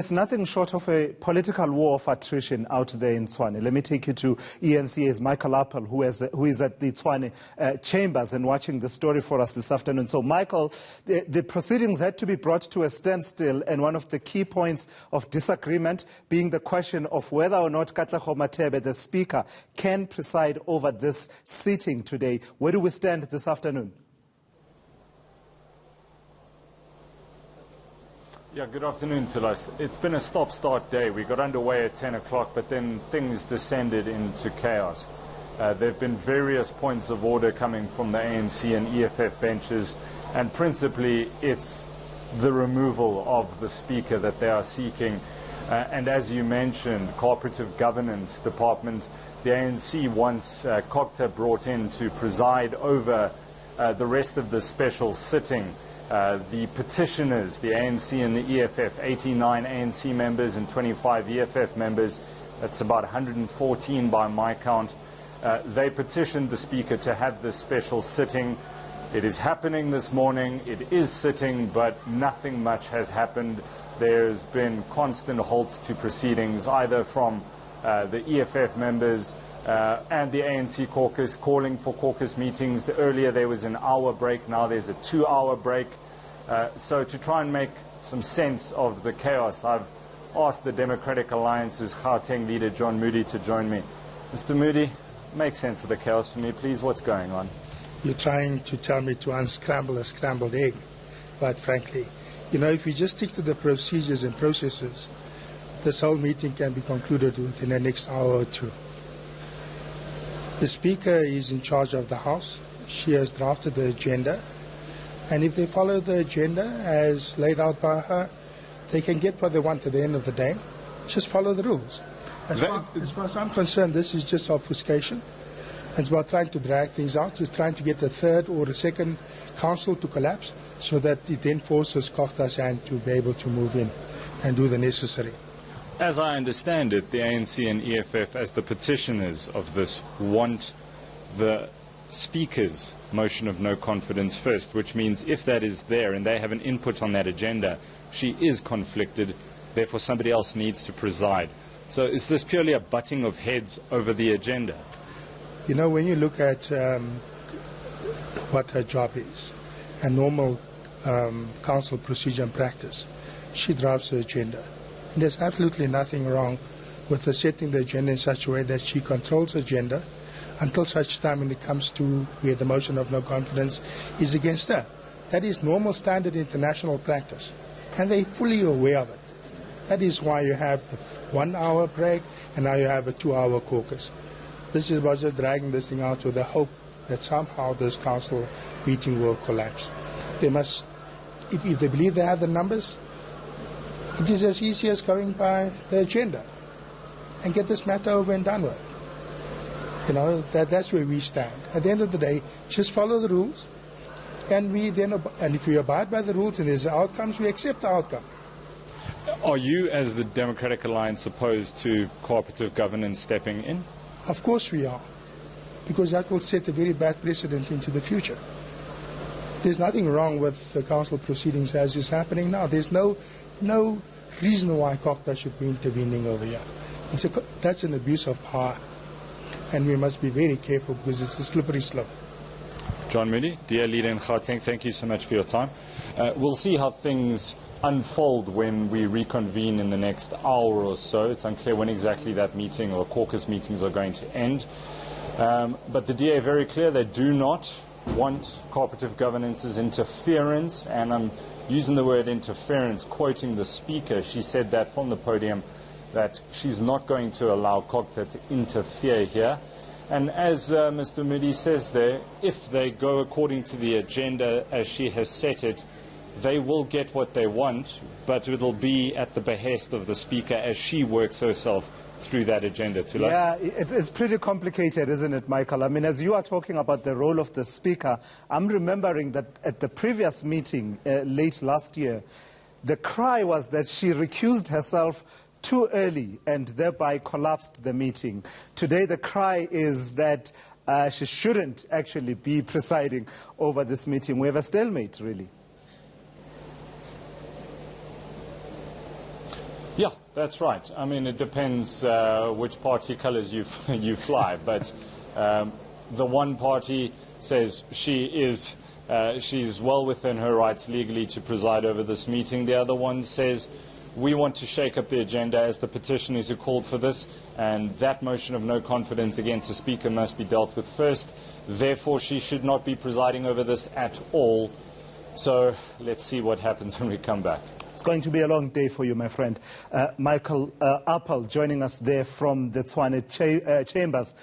It's nothing short of a political war of attrition out there in Tshwane. Let me take you to ENCA's Michael Appel, who is at the Tshwane chambers and watching the story for us this afternoon. So, Michael, the proceedings had to be brought to a standstill, and one of the key points of disagreement being the question of whether or not Katlego Mathebe, the Speaker, can preside over this sitting today. Where do we stand this afternoon? Yeah, good afternoon to us. It's been a stop-start day. We got underway at 10 o'clock, but then things descended into chaos. There have been various points of order coming from the ANC and EFF benches, and principally it's the removal of the Speaker that they are seeking. And as you mentioned, Cooperative Governance Department, the ANC wants COGTA brought in to preside over the rest of the special sitting. The petitioners, the ANC and the EFF, 89 ANC members and 25 EFF members, that's about 114 by my count, they petitioned the Speaker to have this special sitting. It is happening this morning, it is sitting, but nothing much has happened. There's been constant halts to proceedings, either from the EFF members and the ANC caucus calling for caucus meetings. Earlier there was an hour break, now there's a 2-hour break. So to try and make some sense of the chaos, I've asked the Democratic Alliance's Gauteng leader, John Moody, to join me. Mr. Moody, make sense of the chaos for me, please. What's going on? You're trying to tell me to unscramble a scrambled egg, quite frankly. You know, if we just stick to the procedures and processes, this whole meeting can be concluded within the next hour or two. The Speaker is in charge of the House. She has drafted the agenda. And if they follow the agenda as laid out by her, they can get what they want at the end of the day. Just follow the rules. As far as I'm concerned, this is just obfuscation. It's about trying to drag things out. It's trying to get a third or a second council to collapse so that it then forces COGTA's hand to be able to move in and do the necessary. As I understand it, the ANC and EFF, as the petitioners of this, want the Speaker's motion of no confidence first, which means if that is there and they have an input on that agenda, she is conflicted, therefore somebody else needs to preside. So is this purely a butting of heads over the agenda? You know, when you look at what her job is, a normal council procedure and practice, she drafts the agenda. And there's absolutely nothing wrong with her setting the agenda in such a way that she controls the agenda until such time when it comes to where the motion of no confidence is against her. That is normal standard international practice, and they're fully aware of it. That is why you have the 1-hour break, and now you have a 2-hour caucus. This is about just dragging this thing out with the hope that somehow this council meeting will collapse. They must, if they believe they have the numbers, it is as easy as going by the agenda and get this matter over and done with. You know, that's where we stand. At the end of the day, just follow the rules, and if we abide by the rules and there's outcomes, we accept the outcome. Are you, as the Democratic Alliance, opposed to cooperative governance stepping in? Of course we are, because that will set a very bad precedent into the future. There's nothing wrong with the council proceedings as is happening now. There's no reason why COGTA should be intervening over here. That's an abuse of power. And we must be very careful because it's a slippery slope. John Moody, dear leader in Gauteng, thank you so much for your time. We'll see how things unfold when we reconvene in the next hour or so. It's unclear when exactly that meeting or caucus meetings are going to end. But the DA very clear, they do not want cooperative governance's interference, and I'm using the word interference, quoting the Speaker. She said that from the podium, that she's not going to allow COGTA to interfere here. And as Mr. Moody says there, if they go according to the agenda as she has set it, they will get what they want, but it'll be at the behest of the Speaker as she works herself through that agenda. Yeah, it's pretty complicated, isn't it, Michael? I mean, as you are talking about the role of the Speaker, I'm remembering that at the previous meeting late last year, the cry was that she recused herself too early and thereby collapsed the meeting. Today the cry is that she shouldn't actually be presiding over this meeting. We have a stalemate, really. Yeah, that's right. I mean, it depends which party colours you fly, but the one party says she's well within her rights legally to preside over this meeting. The other one says we want to shake up the agenda as the petitioners who called for this, and that motion of no confidence against the Speaker must be dealt with first. Therefore, she should not be presiding over this at all. So let's see what happens when we come back. It's going to be a long day for you, my friend. Michael Appel joining us there from the Tshwane chambers.